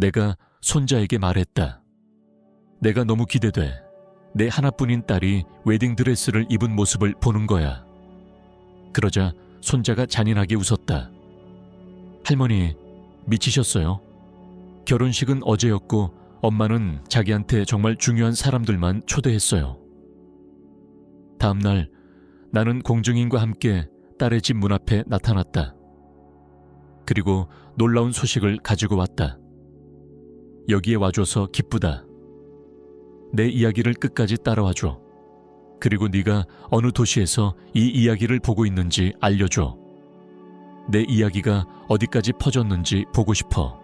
내가 손자에게 말했다. 내가 너무 기대돼. 내 하나뿐인 딸이 웨딩드레스를 입은 모습을 보는 거야. 그러자 손자가 잔인하게 웃었다. 할머니, 미치셨어요? 결혼식은 어제였고 엄마는 자기한테 정말 중요한 사람들만 초대했어요. 다음 날 나는 공증인과 함께 딸의 집 문 앞에 나타났다. 그리고 놀라운 소식을 가지고 왔다. 여기에 와줘서 기쁘다. 내 이야기를 끝까지 따라와줘. 그리고 네가 어느 도시에서 이 이야기를 보고 있는지 알려줘. 내 이야기가 어디까지 퍼졌는지 보고 싶어.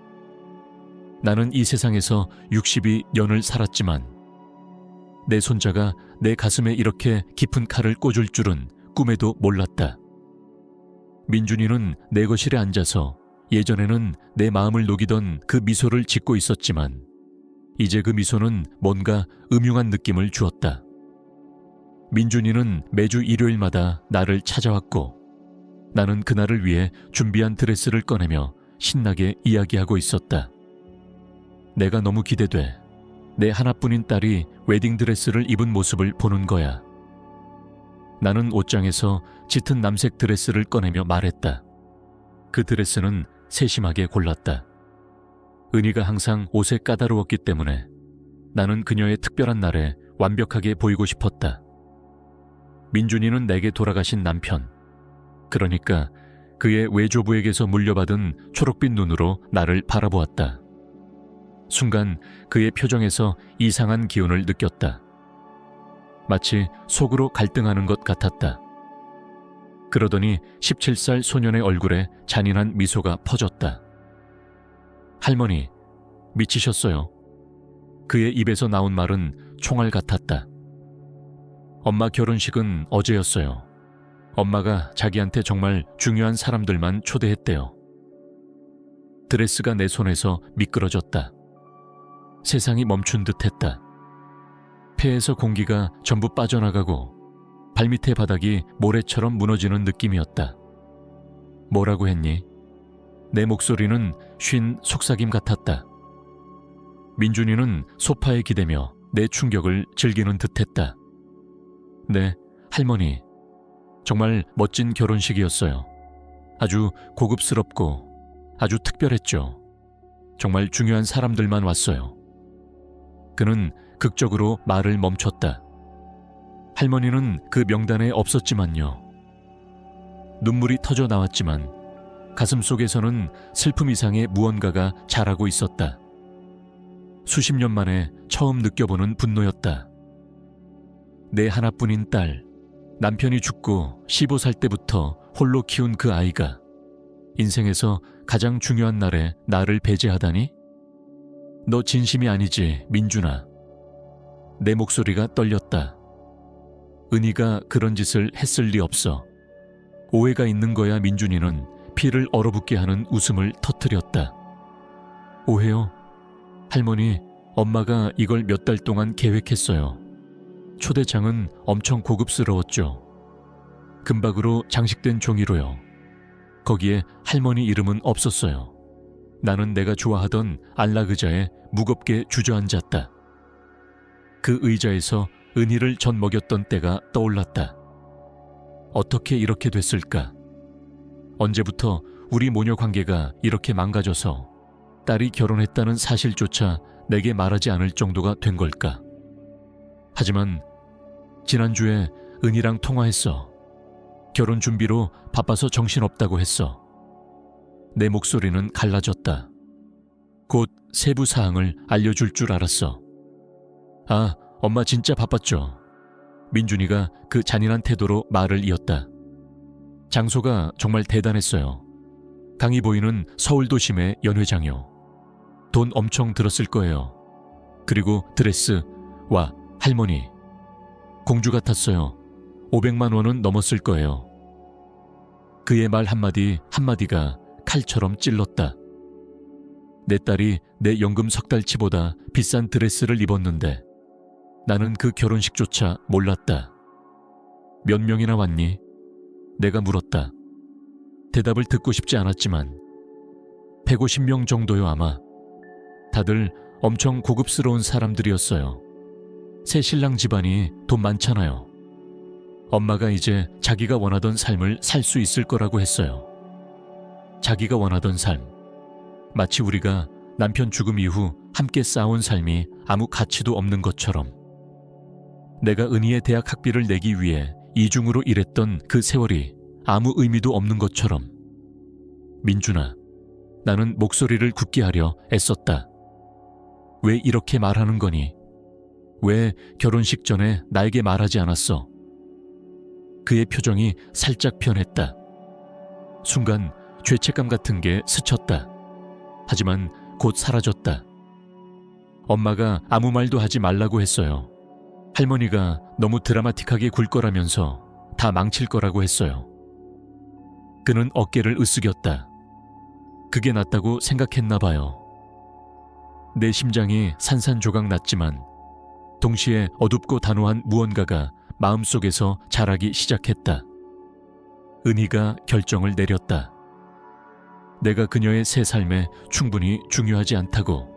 나는 이 세상에서 62년을 살았지만 내 손자가 내 가슴에 이렇게 깊은 칼을 꽂을 줄은 꿈에도 몰랐다. 민준이는 내 거실에 앉아서 예전에는 내 마음을 녹이던 그 미소를 짓고 있었지만 이제 그 미소는 뭔가 음흉한 느낌을 주었다. 민준이는 매주 일요일마다 나를 찾아왔고 나는 그날을 위해 준비한 드레스를 꺼내며 신나게 이야기하고 있었다. 내가 너무 기대돼. 내 하나뿐인 딸이 웨딩드레스를 입은 모습을 보는 거야. 나는 옷장에서 짙은 남색 드레스를 꺼내며 말했다. 그 드레스는 세심하게 골랐다. 은희가 항상 옷에 까다로웠기 때문에 나는 그녀의 특별한 날에 완벽하게 보이고 싶었다. 민준이는 내게 돌아가신 남편, 그러니까 그의 외조부에게서 물려받은 초록빛 눈으로 나를 바라보았다. 순간 그의 표정에서 이상한 기운을 느꼈다. 마치 속으로 갈등하는 것 같았다. 그러더니 17살 소년의 얼굴에 잔인한 미소가 퍼졌다. 할머니, 미치셨어요. 그의 입에서 나온 말은 총알 같았다. 엄마 결혼식은 어제였어요. 엄마가 자기한테 정말 중요한 사람들만 초대했대요. 드레스가 내 손에서 미끄러졌다. 세상이 멈춘 듯 했다. 폐에서 공기가 전부 빠져나가고 발밑의 바닥이 모래처럼 무너지는 느낌이었다. 뭐라고 했니? 내 목소리는 쉰 속삭임 같았다. 민준이는 소파에 기대며 내 충격을 즐기는 듯했다. 네, 할머니. 정말 멋진 결혼식이었어요. 아주 고급스럽고 아주 특별했죠. 정말 중요한 사람들만 왔어요. 그는 극적으로 말을 멈췄다. 할머니는 그 명단에 없었지만요. 눈물이 터져 나왔지만 가슴 속에서는 슬픔 이상의 무언가가 자라고 있었다. 수십 년 만에 처음 느껴보는 분노였다. 내 하나뿐인 딸, 남편이 죽고 15살 때부터 홀로 키운 그 아이가 인생에서 가장 중요한 날에 나를 배제하다니? 너 진심이 아니지, 민준아. 내 목소리가 떨렸다. 은희가 그런 짓을 했을 리 없어. 오해가 있는 거야. 민준이는 피를 얼어붙게 하는 웃음을 터뜨렸다. 오해요? 할머니, 엄마가 이걸 몇 달 동안 계획했어요. 초대장은 엄청 고급스러웠죠. 금박으로 장식된 종이로요. 거기에 할머니 이름은 없었어요. 나는 내가 좋아하던 안락 의자에 무겁게 주저앉았다. 그 의자에서 은희를 젖 먹였던 때가 떠올랐다. 어떻게 이렇게 됐을까? 언제부터 우리 모녀 관계가 이렇게 망가져서 딸이 결혼했다는 사실조차 내게 말하지 않을 정도가 된 걸까? 하지만 지난주에 은희랑 통화했어. 결혼 준비로 바빠서 정신없다고 했어. 내 목소리는 갈라졌다. 곧 세부 사항을 알려줄 줄 알았어. 아, 엄마 진짜 바빴죠. 민준이가 그 잔인한 태도로 말을 이었다. 장소가 정말 대단했어요. 강이 보이는 서울 도심의 연회장이요. 돈 엄청 들었을 거예요. 그리고 드레스, 와, 할머니. 공주 같았어요. 500만 원은 넘었을 거예요. 그의 말 한마디 한마디가 칼처럼 찔렀다. 내 딸이 내 연금 석 달치보다 비싼 드레스를 입었는데 나는 그 결혼식조차 몰랐다. 몇 명이나 왔니? 내가 물었다. 대답을 듣고 싶지 않았지만 150명 정도요 아마. 다들 엄청 고급스러운 사람들이었어요. 새 신랑 집안이 돈 많잖아요. 엄마가 이제 자기가 원하던 삶을 살 수 있을 거라고 했어요. 자기가 원하던 삶. 마치 우리가 남편 죽음 이후 함께 쌓아온 삶이 아무 가치도 없는 것처럼. 내가 은희의 대학 학비를 내기 위해 이중으로 일했던 그 세월이 아무 의미도 없는 것처럼. 민준아, 나는 목소리를 굳게 하려 애썼다. 왜 이렇게 말하는 거니? 왜 결혼식 전에 나에게 말하지 않았어? 그의 표정이 살짝 변했다. 순간 죄책감 같은 게 스쳤다. 하지만 곧 사라졌다. 엄마가 아무 말도 하지 말라고 했어요. 할머니가 너무 드라마틱하게 굴 거라면서 다 망칠 거라고 했어요. 그는 어깨를 으쓱였다. 그게 낫다고 생각했나 봐요. 내 심장이 산산조각 났지만 동시에 어둡고 단호한 무언가가 마음속에서 자라기 시작했다. 은희가 결정을 내렸다. 내가 그녀의 새 삶에 충분히 중요하지 않다고.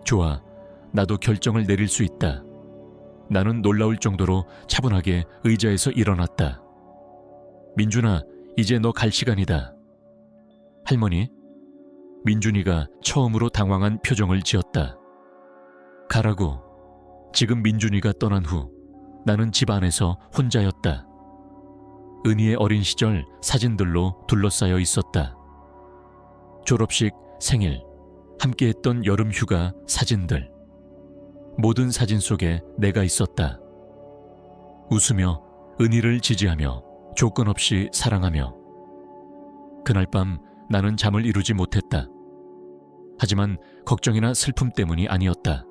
좋아, 나도 결정을 내릴 수 있다. 나는 놀라울 정도로 차분하게 의자에서 일어났다. 민준아, 이제 너 갈 시간이다. 할머니? 민준이가 처음으로 당황한 표정을 지었다. 가라고. 지금 민준이가 떠난 후 나는 집 안에서 혼자였다. 은희의 어린 시절 사진들로 둘러싸여 있었다. 졸업식, 생일, 함께했던 여름 휴가 사진들. 모든 사진 속에 내가 있었다. 웃으며 은희를 지지하며 조건 없이 사랑하며. 그날 밤 나는 잠을 이루지 못했다. 하지만 걱정이나 슬픔 때문이 아니었다.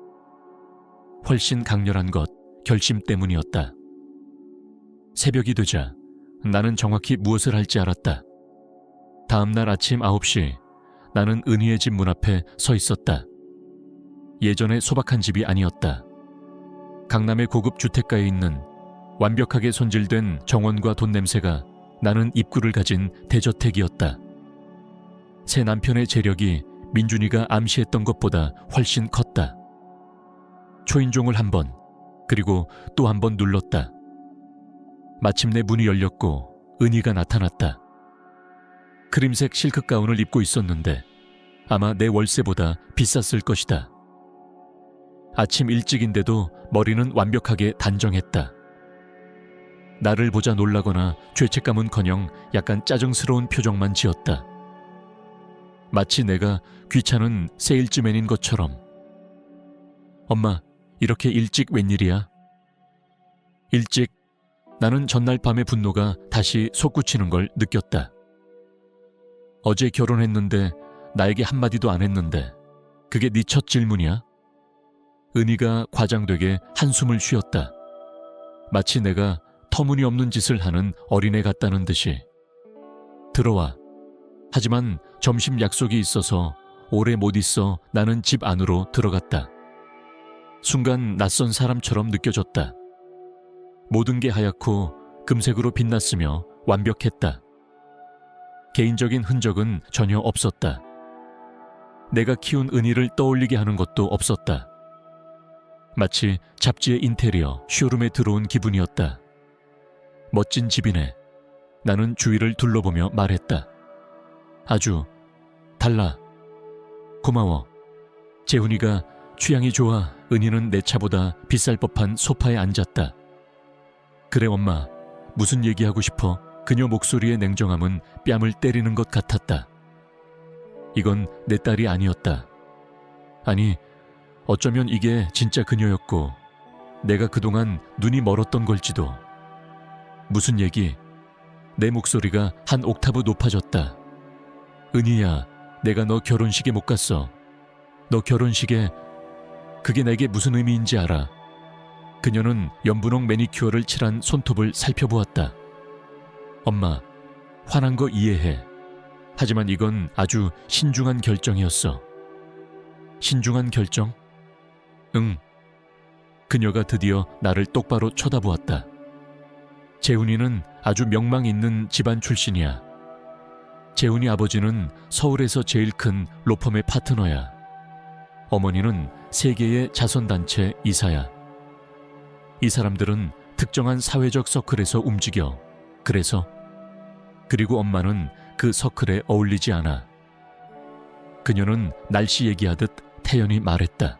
훨씬 강렬한 것, 결심 때문이었다. 새벽이 되자 나는 정확히 무엇을 할지 알았다. 다음 날 아침 9시 나는 은희의 집 문 앞에 서 있었다. 예전의 소박한 집이 아니었다. 강남의 고급 주택가에 있는 완벽하게 손질된 정원과 돈 냄새가 나는 입구를 가진 대저택이었다. 새 남편의 재력이 민준이가 암시했던 것보다 훨씬 컸다. 초인종을 한 번, 그리고 또 한 번 눌렀다. 마침내 문이 열렸고 은희가 나타났다. 크림색 실크 가운을 입고 있었는데 아마 내 월세보다 비쌌을 것이다. 아침 일찍인데도 머리는 완벽하게 단정했다. 나를 보자 놀라거나 죄책감은커녕 약간 짜증스러운 표정만 지었다. 마치 내가 귀찮은 세일즈맨인 것처럼. 엄마, 이렇게 일찍 웬일이야? 일찍. 나는 전날 밤의 분노가 다시 솟구치는 걸 느꼈다. 어제 결혼했는데 나에게 한마디도 안 했는데 그게 네 첫 질문이야? 은희가 과장되게 한숨을 쉬었다. 마치 내가 터무니없는 짓을 하는 어린애 같다는 듯이. 들어와. 하지만 점심 약속이 있어서 오래 못 있어 나는 집 안으로 들어갔다. 순간 낯선 사람처럼 느껴졌다. 모든 게 하얗고 금색으로 빛났으며 완벽했다. 개인적인 흔적은 전혀 없었다. 내가 키운 은희를 떠올리게 하는 것도 없었다. 마치 잡지의 인테리어 쇼룸에 들어온 기분이었다. 멋진 집이네. 나는 주위를 둘러보며 말했다. 아주 달라. 고마워. 재훈이가 취향이 좋아. 은희는 내 차보다 비쌀 법한 소파에 앉았다. 그래 엄마, 무슨 얘기하고 싶어? 그녀 목소리의 냉정함은 뺨을 때리는 것 같았다. 이건 내 딸이 아니었다. 아니, 어쩌면 이게 진짜 그녀였고 내가 그동안 눈이 멀었던 걸지도. 무슨 얘기? 내 목소리가 한 옥타브 높아졌다. 은희야, 내가 너 결혼식에 못 갔어. 너 결혼식에 그게 내게 무슨 의미인지 알아. 그녀는 연분홍 매니큐어를 칠한 손톱을 살펴보았다. 엄마, 화난 거 이해해. 하지만 이건 아주 신중한 결정이었어. 신중한 결정? 응. 그녀가 드디어 나를 똑바로 쳐다보았다. 재훈이는 아주 명망 있는 집안 출신이야. 재훈이 아버지는 서울에서 제일 큰 로펌의 파트너야. 어머니는 세계의 자선단체 이사야. 이 사람들은 특정한 사회적 서클에서 움직여. 그리고 엄마는 그 서클에 어울리지 않아. 그녀는 날씨 얘기하듯 태연히 말했다.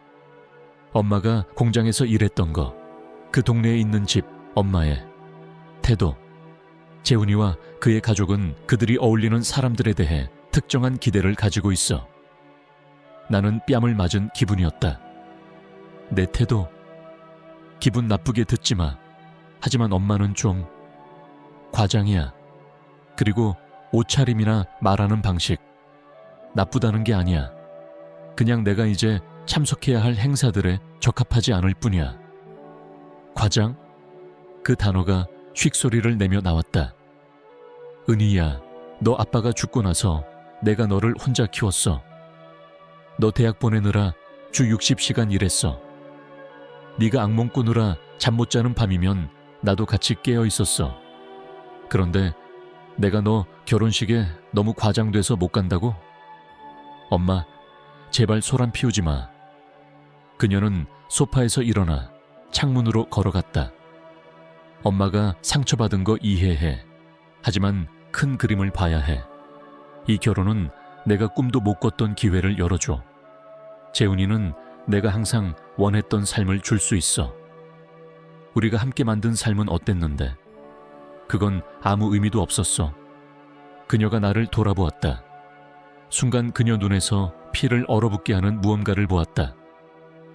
엄마가 공장에서 일했던 거, 그 동네에 있는 집, 엄마의 태도. 재훈이와 그의 가족은 그들이 어울리는 사람들에 대해 특정한 기대를 가지고 있어. 나는 뺨을 맞은 기분이었다. 내 태도. 기분 나쁘게 듣지 마. 하지만 엄마는 좀 과장이야. 그리고 옷차림이나 말하는 방식. 나쁘다는 게 아니야. 그냥 내가 이제 참석해야 할 행사들에 적합하지 않을 뿐이야. 과장? 그 단어가 쉭소리를 내며 나왔다. 은희야, 너 아빠가 죽고 나서 내가 너를 혼자 키웠어. 너 대학 보내느라 주 60시간 일했어. 네가 악몽 꾸느라 잠 못 자는 밤이면 나도 같이 깨어 있었어. 그런데 내가 너 결혼식에 너무 과장돼서 못 간다고? 엄마, 제발 소란 피우지 마. 그녀는 소파에서 일어나 창문으로 걸어갔다. 엄마가 상처받은 거 이해해. 하지만 큰 그림을 봐야 해. 이 결혼은 내가 꿈도 못 꿨던 기회를 열어줘. 재훈이는 내가 항상 원했던 삶을 줄 수 있어. 우리가 함께 만든 삶은 어땠는데? 그건 아무 의미도 없었어. 그녀가 나를 돌아보았다. 순간 그녀 눈에서 피를 얼어붙게 하는 무언가를 보았다.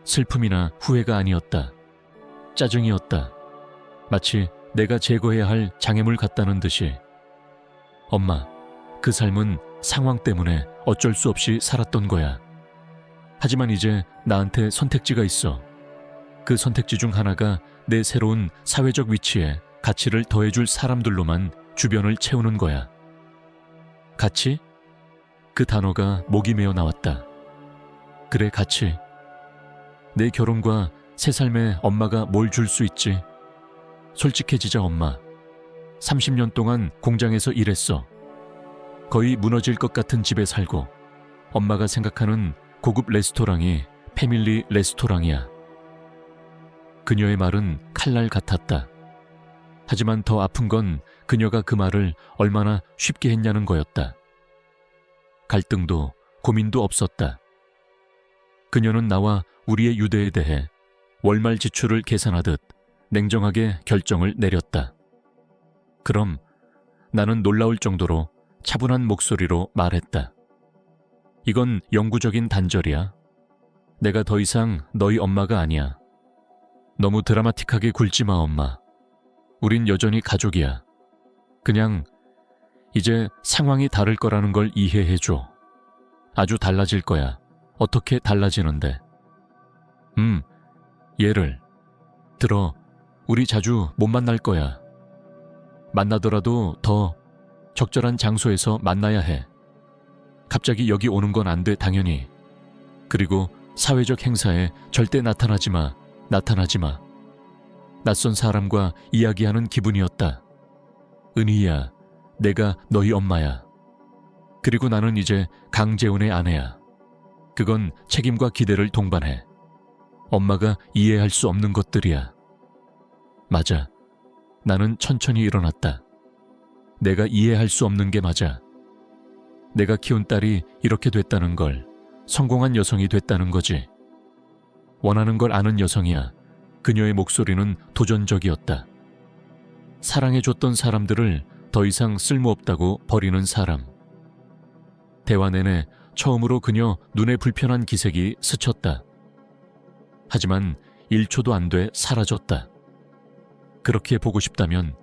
슬픔이나 후회가 아니었다. 짜증이었다. 마치 내가 제거해야 할 장애물 같다는 듯이. 엄마, 그 삶은 상황 때문에 어쩔 수 없이 살았던 거야. 하지만 이제 나한테 선택지가 있어. 그 선택지 중 하나가 내 새로운 사회적 위치에 가치를 더해줄 사람들로만 주변을 채우는 거야. 가치? 그 단어가 목이 메어 나왔다. 그래, 가치. 내 결혼과 새 삶에 엄마가 뭘 줄 수 있지? 솔직해지자, 엄마. 30년 동안 공장에서 일했어. 거의 무너질 것 같은 집에 살고 엄마가 생각하는 고급 레스토랑이 패밀리 레스토랑이야. 그녀의 말은 칼날 같았다. 하지만 더 아픈 건 그녀가 그 말을 얼마나 쉽게 했냐는 거였다. 갈등도 고민도 없었다. 그녀는 나와 우리의 유대에 대해 월말 지출을 계산하듯 냉정하게 결정을 내렸다. 그럼 나는 놀라울 정도로 차분한 목소리로 말했다. 이건 영구적인 단절이야. 내가 더 이상 너희 엄마가 아니야. 너무 드라마틱하게 굴지 마, 엄마. 우린 여전히 가족이야. 그냥 이제 상황이 다를 거라는 걸 이해해줘. 아주 달라질 거야. 어떻게 달라지는데? 예를 들어 우리 자주 못 만날 거야. 만나더라도 더 적절한 장소에서 만나야 해. 갑자기 여기 오는 건 안 돼, 당연히. 그리고 사회적 행사에 절대 나타나지 마. 낯선 사람과 이야기하는 기분이었다. 은희야, 내가 너희 엄마야. 그리고 나는 이제 강재훈의 아내야. 그건 책임과 기대를 동반해. 엄마가 이해할 수 없는 것들이야. 맞아. 나는 천천히 일어났다. 내가 이해할 수 없는 게 맞아. 내가 키운 딸이 이렇게 됐다는 걸, 성공한 여성이 됐다는 거지. 원하는 걸 아는 여성이야. 그녀의 목소리는 도전적이었다. 사랑해줬던 사람들을 더 이상 쓸모없다고 버리는 사람. 대화 내내 처음으로 그녀 눈에 불편한 기색이 스쳤다. 하지만 1초도 안 돼 사라졌다. 그렇게 보고 싶다면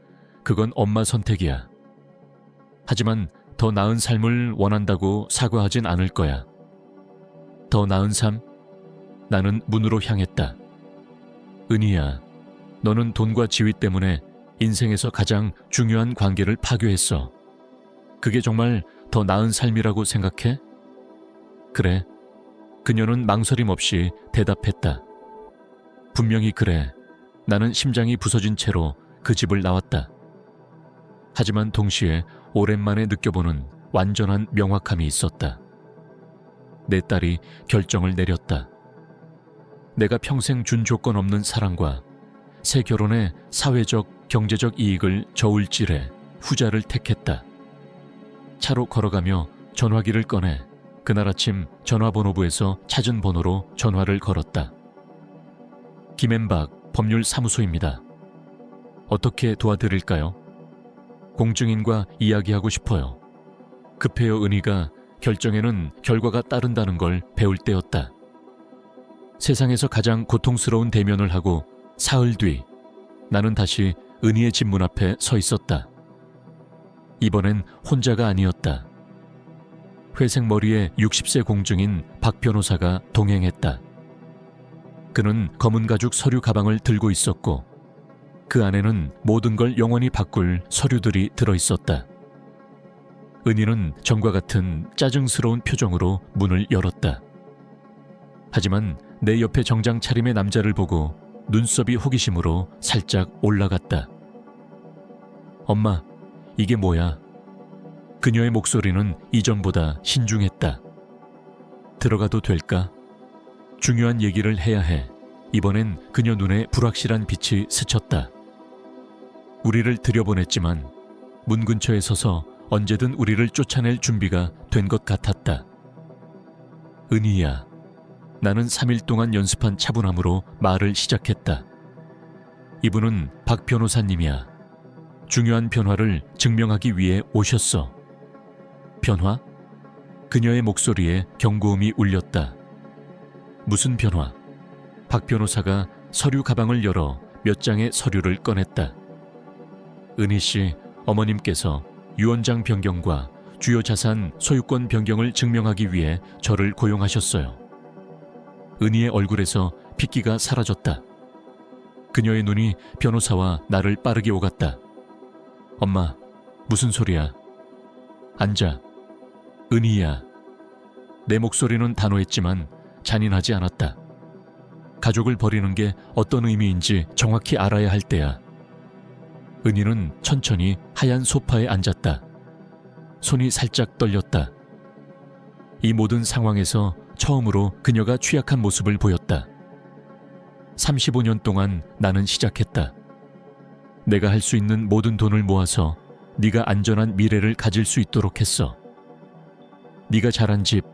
그건 엄마 선택이야. 하지만 더 나은 삶을 원한다고 사과하진 않을 거야. 더 나은 삶? 나는 문으로 향했다. 은희야, 너는 돈과 지위 때문에 인생에서 가장 중요한 관계를 파괴했어. 그게 정말 더 나은 삶이라고 생각해? 그래. 그녀는 망설임 없이 대답했다. 분명히 그래. 나는 심장이 부서진 채로 그 집을 나왔다. 하지만 동시에 오랜만에 느껴보는 완전한 명확함이 있었다. 내 딸이 결정을 내렸다. 내가 평생 준 조건 없는 사랑과 새 결혼의 사회적, 경제적 이익을 저울질해 후자를 택했다. 차로 걸어가며 전화기를 꺼내 그날 아침 전화번호부에서 찾은 번호로 전화를 걸었다. 김앤박 법률사무소입니다. 어떻게 도와드릴까요? 공증인과 이야기하고 싶어요. 급해요. 은희가 결정에는 결과가 따른다는 걸 배울 때였다. 세상에서 가장 고통스러운 대면을 하고 사흘 뒤 나는 다시 은희의 집 문 앞에 서 있었다. 이번엔 혼자가 아니었다. 회색 머리의 60세 공증인 박 변호사가 동행했다. 그는 검은 가죽 서류 가방을 들고 있었고 그 안에는 모든 걸 영원히 바꿀 서류들이 들어있었다. 은희는 전과 같은 짜증스러운 표정으로 문을 열었다. 하지만 내 옆에 정장 차림의 남자를 보고 눈썹이 호기심으로 살짝 올라갔다. 엄마, 이게 뭐야? 그녀의 목소리는 이전보다 신중했다. 들어가도 될까? 중요한 얘기를 해야 해. 이번엔 그녀 눈에 불확실한 빛이 스쳤다. 우리를 들여보냈지만 문 근처에 서서 언제든 우리를 쫓아낼 준비가 된 것 같았다. 은희야, 나는 3일 동안 연습한 차분함으로 말을 시작했다. 이분은 박 변호사님이야. 중요한 변화를 증명하기 위해 오셨어. 변화? 그녀의 목소리에 경고음이 울렸다. 무슨 변화? 박 변호사가 서류 가방을 열어 몇 장의 서류를 꺼냈다. 은희 씨, 어머님께서 유언장 변경과 주요 자산 소유권 변경을 증명하기 위해 저를 고용하셨어요. 은희의 얼굴에서 핏기가 사라졌다. 그녀의 눈이 변호사와 나를 빠르게 오갔다. 엄마, 무슨 소리야? 앉아. 은희야. 내 목소리는 단호했지만 잔인하지 않았다. 가족을 버리는 게 어떤 의미인지 정확히 알아야 할 때야. 은희는 천천히 하얀 소파에 앉았다. 손이 살짝 떨렸다. 이 모든 상황에서 처음으로 그녀가 취약한 모습을 보였다. 35년 동안 나는 시작했다. 내가 할 수 있는 모든 돈을 모아서 네가 안전한 미래를 가질 수 있도록 했어. 네가 자란 집,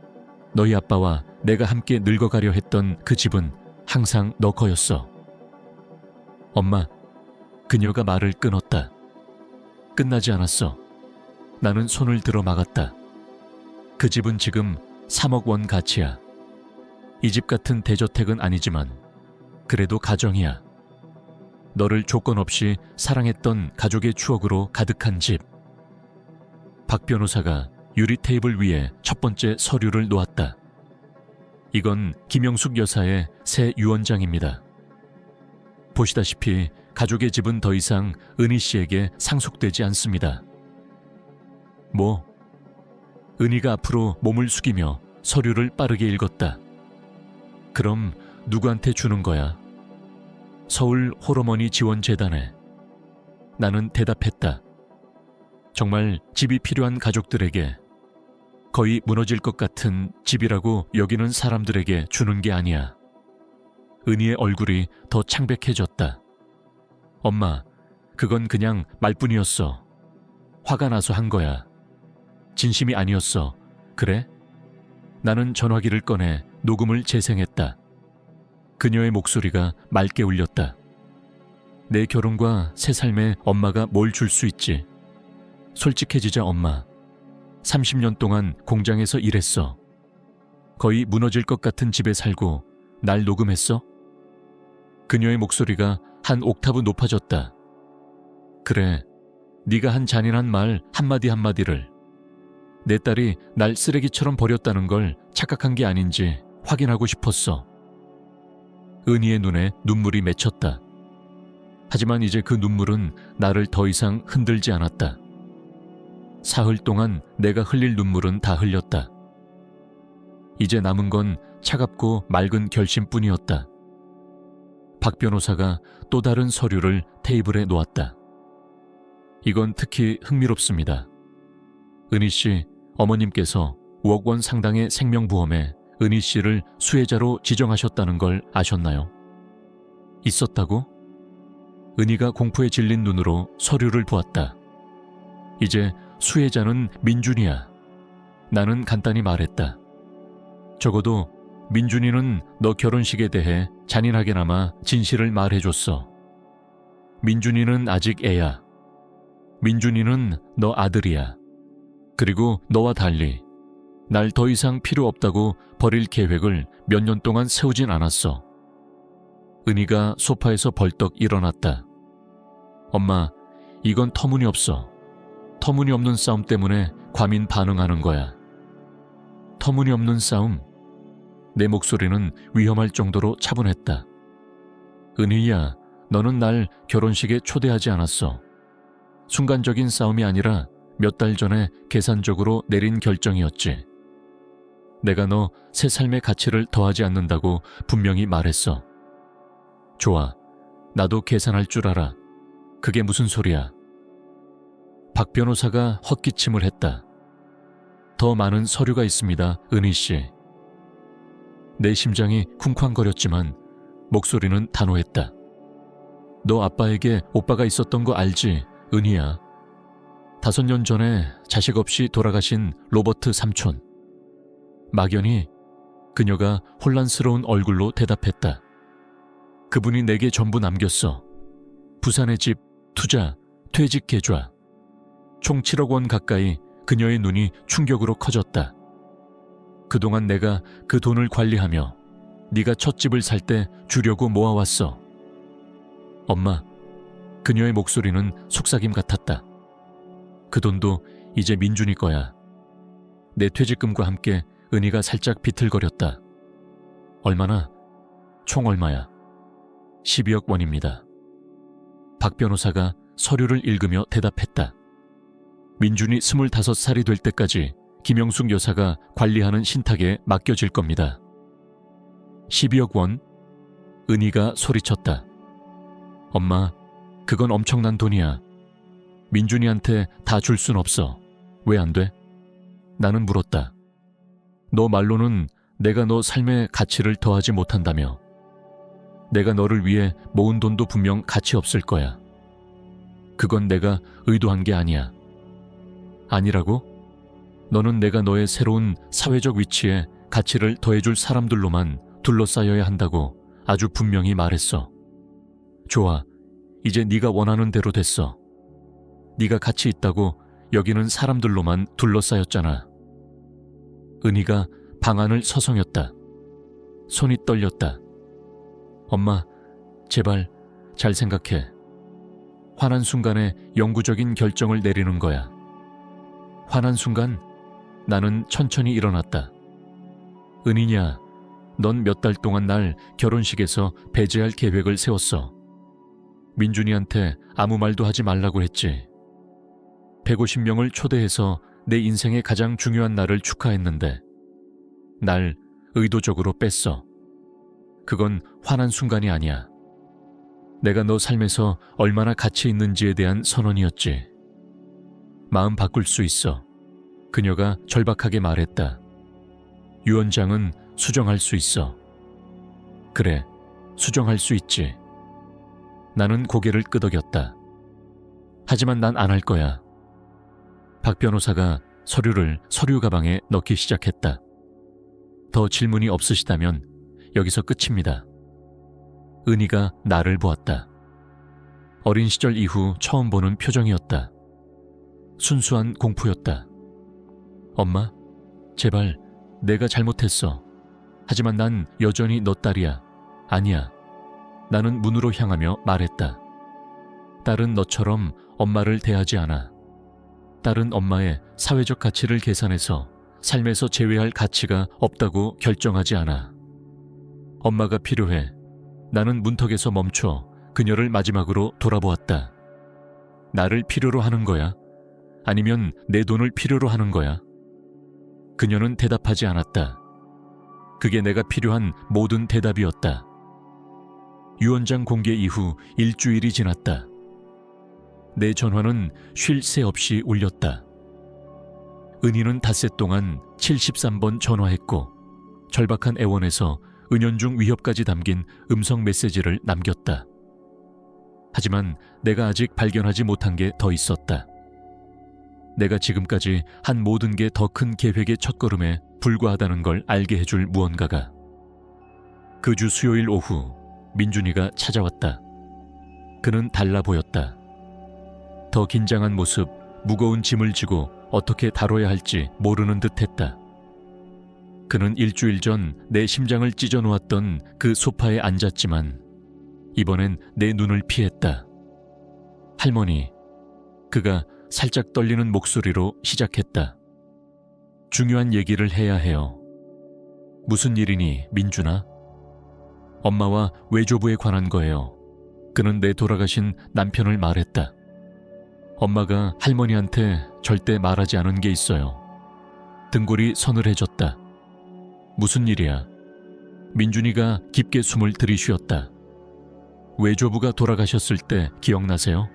너희 아빠와 내가 함께 늙어가려 했던 그 집은 항상 너 거였어. 엄마, 그녀가 말을 끊었다. 끝나지 않았어. 나는 손을 들어 막았다. 그 집은 지금 3억 원 가치야. 이 집 같은 대저택은 아니지만 그래도 가정이야. 너를 조건 없이 사랑했던 가족의 추억으로 가득한 집. 박 변호사가 유리 테이블 위에 첫 번째 서류를 놓았다. 이건 김영숙 여사의 새 유언장입니다. 보시다시피 가족의 집은 더 이상 은희 씨에게 상속되지 않습니다. 뭐? 은희가 앞으로 몸을 숙이며 서류를 빠르게 읽었다. 그럼 누구한테 주는 거야? 서울 홀어머니 지원재단에. 나는 대답했다. 정말 집이 필요한 가족들에게, 거의 무너질 것 같은 집이라고 여기는 사람들에게 주는 게 아니야. 은희의 얼굴이 더 창백해졌다. 엄마, 그건 그냥 말뿐이었어. 화가 나서 한 거야. 진심이 아니었어. 그래? 나는 전화기를 꺼내 녹음을 재생했다. 그녀의 목소리가 맑게 울렸다. 내 결혼과 새 삶에 엄마가 뭘 줄 수 있지? 솔직해지자 엄마. 30년 동안 공장에서 일했어. 거의 무너질 것 같은 집에 살고 날 녹음했어? 그녀의 목소리가 한 옥타브 높아졌다. 그래, 네가 한 잔인한 말 한마디 한마디를. 내 딸이 날 쓰레기처럼 버렸다는 걸 착각한 게 아닌지 확인하고 싶었어. 은희의 눈에 눈물이 맺혔다. 하지만 이제 그 눈물은 나를 더 이상 흔들지 않았다. 사흘 동안 내가 흘릴 눈물은 다 흘렸다. 이제 남은 건 차갑고 맑은 결심뿐이었다. 박 변호사가 또 다른 서류를 테이블에 놓았다. 이건 특히 흥미롭습니다. 은희 씨, 어머님께서 5억 원 상당의 생명보험에 은희 씨를 수혜자로 지정하셨다는 걸 아셨나요? 있었다고? 은희가 공포에 질린 눈으로 서류를 보았다. 이제 수혜자는 민준이야. 나는 간단히 말했다. 적어도 민준이는 너 결혼식에 대해 잔인하게나마 진실을 말해줬어. 민준이는 아직 애야. 민준이는 너 아들이야. 그리고 너와 달리 날 더 이상 필요 없다고 버릴 계획을 몇 년 동안 세우진 않았어. 은희가 소파에서 벌떡 일어났다. 엄마, 이건 터무니없어. 터무니없는 싸움 때문에 과민 반응하는 거야. 터무니없는 싸움? 내 목소리는 위험할 정도로 차분했다. 은희야, 너는 날 결혼식에 초대하지 않았어. 순간적인 싸움이 아니라 몇 달 전에 계산적으로 내린 결정이었지. 내가 너 새 삶의 가치를 더하지 않는다고 분명히 말했어. 좋아, 나도 계산할 줄 알아. 그게 무슨 소리야? 박 변호사가 헛기침을 했다. 더 많은 서류가 있습니다, 은희 씨. 내 심장이 쿵쾅거렸지만 목소리는 단호했다. 너 아빠에게 오빠가 있었던 거 알지, 은희야? 5년 전에 자식 없이 돌아가신 로버트 삼촌. 막연히 그녀가 혼란스러운 얼굴로 대답했다. 그분이 내게 전부 남겼어. 부산의 집, 투자, 퇴직 계좌. 총 7억 원 가까이. 그녀의 눈이 충격으로 커졌다. 그동안 내가 그 돈을 관리하며 네가 첫 집을 살 때 주려고 모아왔어. 엄마, 그녀의 목소리는 속삭임 같았다. 그 돈도 이제 민준이 거야. 내 퇴직금과 함께 은희가 살짝 비틀거렸다. 얼마나? 총 얼마야? 12억 원입니다. 박 변호사가 서류를 읽으며 대답했다. 민준이 25살이 될 때까지 김영숙 여사가 관리하는 신탁에 맡겨질 겁니다. 12억 원? 은희가 소리쳤다. 엄마, 그건 엄청난 돈이야. 민준이한테 다 줄 순 없어. 왜 안 돼? 나는 물었다. 너 말로는 내가 너 삶의 가치를 더하지 못한다며. 내가 너를 위해 모은 돈도 분명 가치 없을 거야. 그건 내가 의도한 게 아니야. 아니라고? 너는 내가 너의 새로운 사회적 위치에 가치를 더해줄 사람들로만 둘러싸여야 한다고 아주 분명히 말했어. 좋아, 이제 네가 원하는 대로 됐어. 네가 가치 있다고 여기는 사람들로만 둘러싸였잖아. 은희가 방안을 서성였다. 손이 떨렸다. 엄마, 제발 잘 생각해. 화난 순간에 영구적인 결정을 내리는 거야. 화난 순간 나는 천천히 일어났다. 은희냐, 넌 몇 달 동안 날 결혼식에서 배제할 계획을 세웠어. 민준이한테 아무 말도 하지 말라고 했지. 150명을 초대해서 내 인생의 가장 중요한 날을 축하했는데 날 의도적으로 뺐어. 그건 화난 순간이 아니야. 내가 너 삶에서 얼마나 가치 있는지에 대한 선언이었지. 마음 바꿀 수 있어. 그녀가 절박하게 말했다. 유언장은 수정할 수 있어. 그래, 수정할 수 있지. 나는 고개를 끄덕였다. 하지만 난 안 할 거야. 박 변호사가 서류를 서류 가방에 넣기 시작했다. 더 질문이 없으시다면 여기서 끝입니다. 은희가 나를 보았다. 어린 시절 이후 처음 보는 표정이었다. 순수한 공포였다. 엄마, 제발 내가 잘못했어. 하지만 난 여전히 너 딸이야. 아니야. 나는 문으로 향하며 말했다. 딸은 너처럼 엄마를 대하지 않아. 딸은 엄마의 사회적 가치를 계산해서 삶에서 제외할 가치가 없다고 결정하지 않아. 엄마가 필요해. 나는 문턱에서 멈춰 그녀를 마지막으로 돌아보았다. 나를 필요로 하는 거야? 아니면 내 돈을 필요로 하는 거야? 그녀는 대답하지 않았다. 그게 내가 필요한 모든 대답이었다. 유언장 공개 이후 일주일이 지났다. 내 전화는 쉴 새 없이 울렸다. 은희는 닷새 동안 73번 전화했고 절박한 애원에서 은연중 위협까지 담긴 음성 메시지를 남겼다. 하지만 내가 아직 발견하지 못한 게 더 있었다. 내가 지금까지 한 모든 게 더 큰 계획의 첫걸음에 불과하다는 걸 알게 해줄 무언가가. 그 주 수요일 오후 민준이가 찾아왔다. 그는 달라 보였다. 더 긴장한 모습, 무거운 짐을 지고 어떻게 다뤄야 할지 모르는 듯했다. 그는 일주일 전 내 심장을 찢어놓았던 그 소파에 앉았지만 이번엔 내 눈을 피했다. 할머니, 그가 살짝 떨리는 목소리로 시작했다. 중요한 얘기를 해야 해요. 무슨 일이니, 민준아? 엄마와 외조부에 관한 거예요. 그는 내 돌아가신 남편을 말했다. 엄마가 할머니한테 절대 말하지 않은 게 있어요. 등골이 서늘해졌다. 무슨 일이야? 민준이가 깊게 숨을 들이쉬었다. 외조부가 돌아가셨을 때 기억나세요?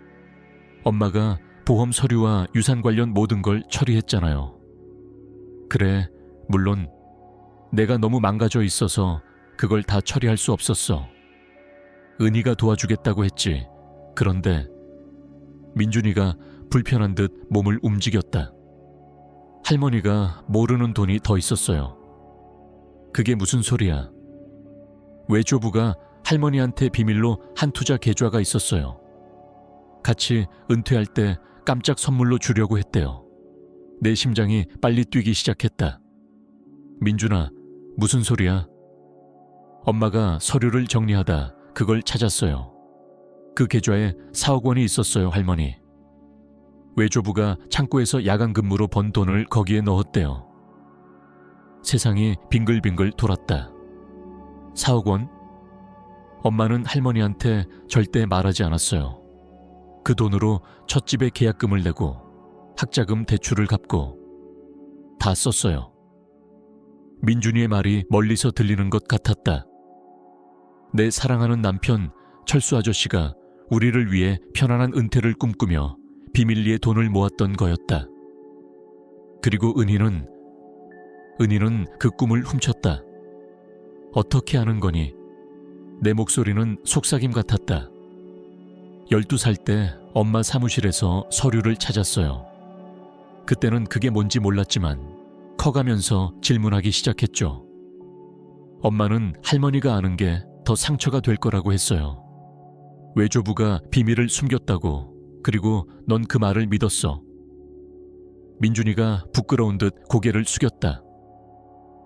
엄마가 보험 서류와 유산 관련 모든 걸 처리했잖아요. 그래, 물론 내가 너무 망가져 있어서 그걸 다 처리할 수 없었어. 은희가 도와주겠다고 했지. 그런데 민준이가 불편한 듯 몸을 움직였다. 할머니가 모르는 돈이 더 있었어요. 그게 무슨 소리야? 외조부가 할머니한테 비밀로 한 투자 계좌가 있었어요. 같이 은퇴할 때 깜짝 선물로 주려고 했대요. 내 심장이 빨리 뛰기 시작했다. 민준아, 무슨 소리야? 엄마가 서류를 정리하다 그걸 찾았어요. 그 계좌에 4억 원이 있었어요, 할머니. 외조부가 창고에서 야간 근무로 번 돈을 거기에 넣었대요. 세상이 빙글빙글 돌았다. 4억 원? 엄마는 할머니한테 절대 말하지 않았어요. 그 돈으로 첫 집에 계약금을 내고 학자금 대출을 갚고 다 썼어요. 민준이의 말이 멀리서 들리는 것 같았다. 내 사랑하는 남편 철수 아저씨가 우리를 위해 편안한 은퇴를 꿈꾸며 비밀리에 돈을 모았던 거였다. 그리고 은희는 그 꿈을 훔쳤다. 어떻게 아는 거니? 내 목소리는 속삭임 같았다. 12살 때 엄마 사무실에서 서류를 찾았어요. 그때는 그게 뭔지 몰랐지만 커가면서 질문하기 시작했죠. 엄마는 할머니가 아는 게 더 상처가 될 거라고 했어요. 외조부가 비밀을 숨겼다고. 그리고 넌 그 말을 믿었어. 민준이가 부끄러운 듯 고개를 숙였다.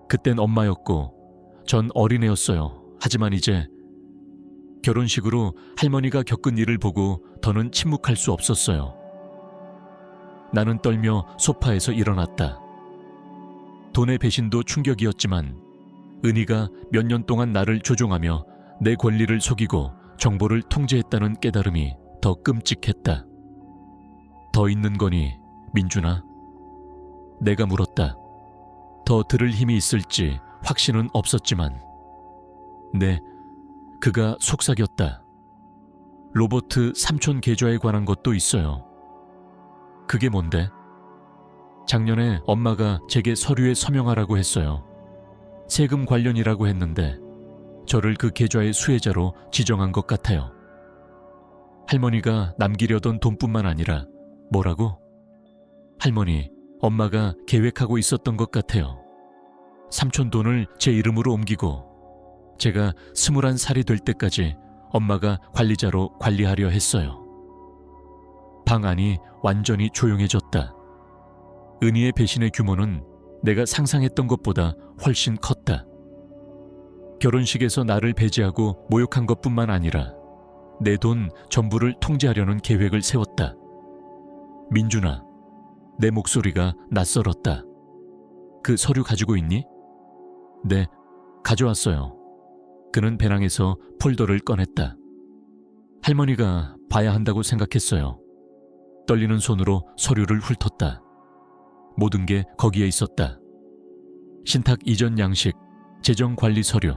그땐 엄마였고 전 어린애였어요. 하지만 이제 결혼식으로 할머니가 겪은 일을 보고 더는 침묵할 수 없었어요. 나는 떨며 소파에서 일어났다. 돈의 배신도 충격이었지만 은희가 몇 년 동안 나를 조종하며 내 권리를 속이고 정보를 통제했다는 깨달음이 더 끔찍했다. 더 있는 거니, 민준아? 내가 물었다. 더 들을 힘이 있을지 확신은 없었지만 네, 그가 속삭였다. 로버트 삼촌 계좌에 관한 것도 있어요. 그게 뭔데? 작년에 엄마가 제게 서류에 서명하라고 했어요. 세금 관련이라고 했는데 저를 그 계좌의 수혜자로 지정한 것 같아요. 할머니가 남기려던 돈뿐만 아니라 뭐라고? 할머니, 엄마가 계획하고 있었던 것 같아요. 삼촌 돈을 제 이름으로 옮기고 제가 21살이 될 때까지 엄마가 관리자로 관리하려 했어요. 방 안이 완전히 조용해졌다. 은희의 배신의 규모는 내가 상상했던 것보다 훨씬 컸다. 결혼식에서 나를 배제하고 모욕한 것뿐만 아니라 내 돈 전부를 통제하려는 계획을 세웠다. 민준아, 내 목소리가 낯설었다. 그 서류 가지고 있니? 네, 가져왔어요. 그는 배낭에서 폴더를 꺼냈다. 할머니가 봐야 한다고 생각했어요. 떨리는 손으로 서류를 훑었다. 모든 게 거기에 있었다. 신탁 이전 양식, 재정관리 서류,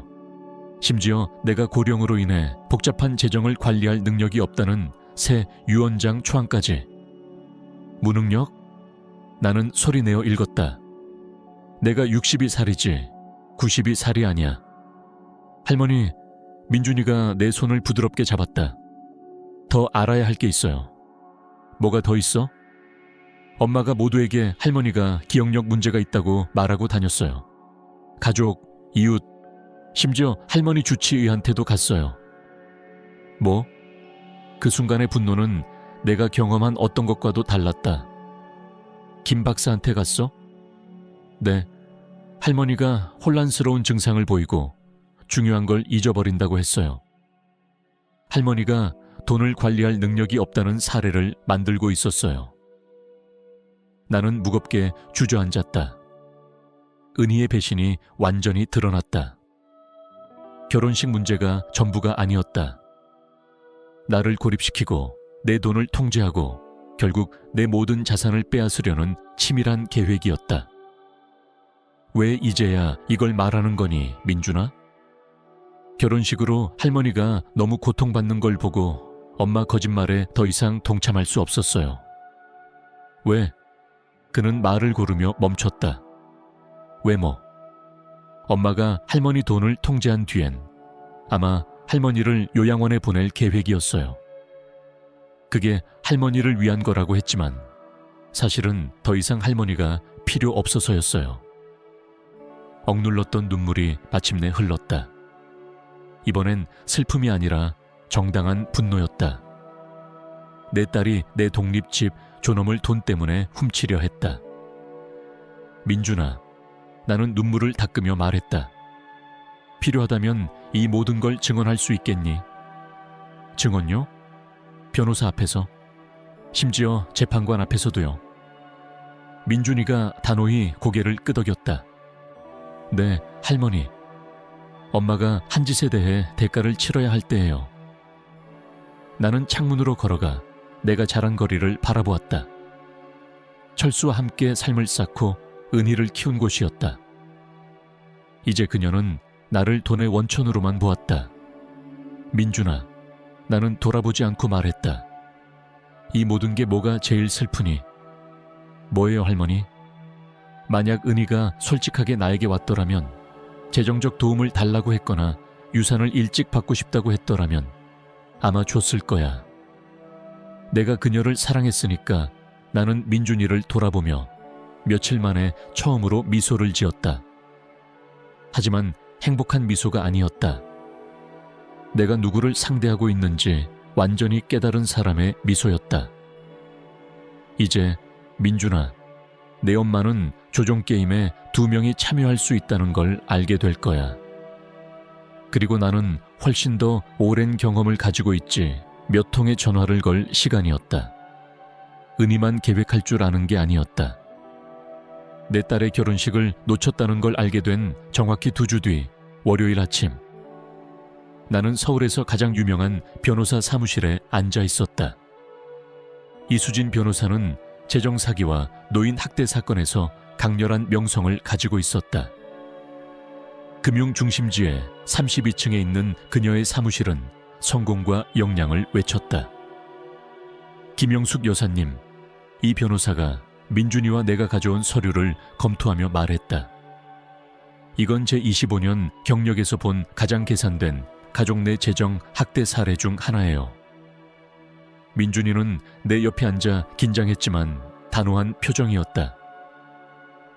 심지어 내가 고령으로 인해 복잡한 재정을 관리할 능력이 없다는 새 유언장 초안까지. 무능력? 나는 소리내어 읽었다. 내가 62살이지. 92살이 아니야. 할머니, 민준이가 내 손을 부드럽게 잡았다. 더 알아야 할 게 있어요. 뭐가 더 있어? 엄마가 모두에게 할머니가 기억력 문제가 있다고 말하고 다녔어요. 가족, 이웃, 심지어 할머니 주치의한테도 갔어요. 뭐? 그 순간의 분노는 내가 경험한 어떤 것과도 달랐다. 김 박사한테 갔어? 네. 할머니가 혼란스러운 증상을 보이고 중요한 걸 잊어버린다고 했어요. 할머니가 돈을 관리할 능력이 없다는 사례를 만들고 있었어요. 나는 무겁게 주저앉았다. 은희의 배신이 완전히 드러났다. 결혼식 문제가 전부가 아니었다. 나를 고립시키고 내 돈을 통제하고 결국 내 모든 자산을 빼앗으려는 치밀한 계획이었다. 왜 이제야 이걸 말하는 거니, 민준아? 결혼식으로 할머니가 너무 고통받는 걸 보고 엄마 거짓말에 더 이상 동참할 수 없었어요. 왜? 그는 말을 고르며 멈췄다. 왜 뭐? 엄마가 할머니 돈을 통제한 뒤엔 아마 할머니를 요양원에 보낼 계획이었어요. 그게 할머니를 위한 거라고 했지만 사실은 더 이상 할머니가 필요 없어서였어요. 억눌렀던 눈물이 마침내 흘렀다. 이번엔 슬픔이 아니라 정당한 분노였다. 내 딸이 내 독립집 존엄을 돈 때문에 훔치려 했다. 민준아, 나는 눈물을 닦으며 말했다. 필요하다면 이 모든 걸 증언할 수 있겠니? 증언요? 변호사 앞에서? 심지어 재판관 앞에서도요. 민준이가 단호히 고개를 끄덕였다. 네, 할머니. 엄마가 한 짓에 대해 대가를 치러야 할 때예요. 나는 창문으로 걸어가 내가 자란 거리를 바라보았다. 철수와 함께 삶을 쌓고 은희를 키운 곳이었다. 이제 그녀는 나를 돈의 원천으로만 보았다. 민준아, 나는 돌아보지 않고 말했다. 이 모든 게 뭐가 제일 슬프니? 뭐예요, 할머니? 만약 은희가 솔직하게 나에게 왔더라면, 재정적 도움을 달라고 했거나 유산을 일찍 받고 싶다고 했더라면 아마 줬을 거야. 내가 그녀를 사랑했으니까 나는 민준이를 돌아보며 며칠 만에 처음으로 미소를 지었다. 하지만 행복한 미소가 아니었다. 내가 누구를 상대하고 있는지 완전히 깨달은 사람의 미소였다. 이제 민준아, 내 엄마는 조종게임에 2명이 참여할 수 있다는 걸 알게 될 거야. 그리고 나는 훨씬 더 오랜 경험을 가지고 있지 몇 통의 전화를 걸 시간이었다. 은희만 계획할 줄 아는 게 아니었다. 내 딸의 결혼식을 놓쳤다는 걸 알게 된 정확히 2주 뒤 월요일 아침, 나는 서울에서 가장 유명한 변호사 사무실에 앉아 있었다. 이수진 변호사는 재정사기와 노인 학대 사건에서 강렬한 명성을 가지고 있었다. 금융 중심지의 32층에 있는 그녀의 사무실은 성공과 역량을 외쳤다. 김영숙 여사님, 이 변호사가 민준이와 내가 가져온 서류를 검토하며 말했다. 이건 제25년 경력에서 본 가장 계산된 가족 내 재정 학대 사례 중 하나예요. 민준이는 내 옆에 앉아 긴장했지만 단호한 표정이었다.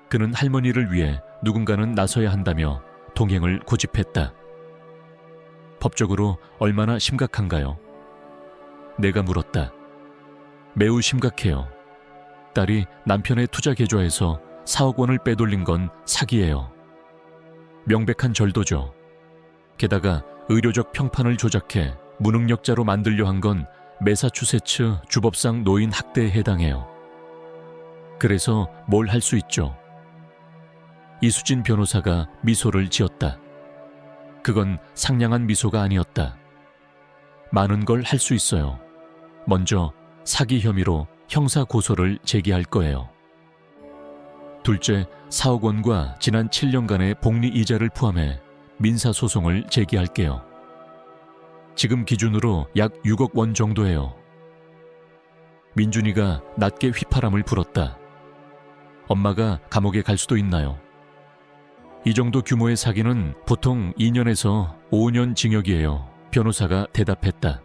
그는 할머니를 위해 누군가는 나서야 한다며 동행을 고집했다. 법적으로 얼마나 심각한가요? 내가 물었다. 매우 심각해요. 딸이 남편의 투자 계좌에서 4억 원을 빼돌린 건 사기예요. 명백한 절도죠. 게다가 의료적 평판을 조작해 무능력자로 만들려 한 건 매사추세츠 주법상 노인 학대에 해당해요. 그래서 뭘 할 수 있죠? 이수진 변호사가 미소를 지었다. 그건 상냥한 미소가 아니었다. 많은 걸 할 수 있어요. 먼저 사기 혐의로 형사 고소를 제기할 거예요. 둘째, 4억 원과 지난 7년간의 복리 이자를 포함해 민사소송을 제기할게요. 지금 기준으로 약 6억 원 정도예요. 민준이가 낮게 휘파람을 불었다. 엄마가 감옥에 갈 수도 있나요? 이 정도 규모의 사기는 보통 2년에서 5년 징역이에요. 변호사가 대답했다.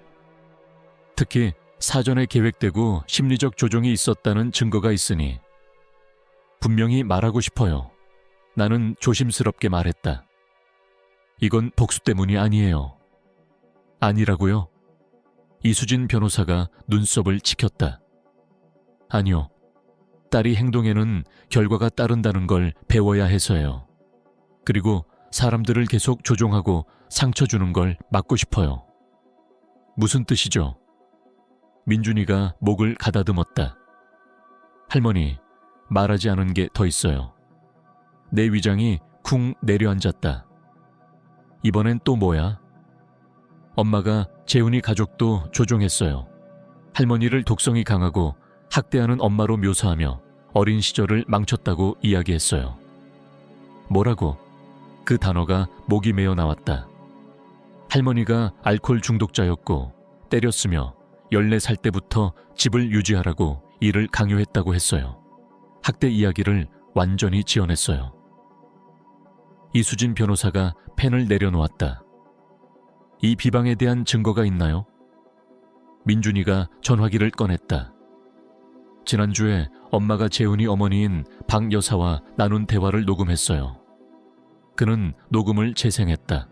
특히 사전에 계획되고 심리적 조종이 있었다는 증거가 있으니. 분명히 말하고 싶어요. 나는 조심스럽게 말했다. 이건 복수 때문이 아니에요. 아니라고요? 이수진 변호사가 눈썹을 치켰다. 아니요. 딸이 행동에는 결과가 따른다는 걸 배워야 해서요. 그리고 사람들을 계속 조종하고 상처 주는 걸 막고 싶어요. 무슨 뜻이죠? 민준이가 목을 가다듬었다. 할머니, 말하지 않은 게 더 있어요. 내 위장이 쿵 내려앉았다. 이번엔 또 뭐야? 엄마가 재훈이 가족도 조종했어요. 할머니를 독성이 강하고 학대하는 엄마로 묘사하며 어린 시절을 망쳤다고 이야기했어요. 뭐라고? 그 단어가 목이 메어 나왔다. 할머니가 알코올 중독자였고 때렸으며 14살 때부터 집을 유지하라고 이를 강요했다고 했어요. 학대 이야기를 완전히 지어냈어요. 이수진 변호사가 펜을 내려놓았다. 이 비방에 대한 증거가 있나요? 민준이가 전화기를 꺼냈다. 지난주에 엄마가 재훈이 어머니인 박 여사와 나눈 대화를 녹음했어요. 그는 녹음을 재생했다.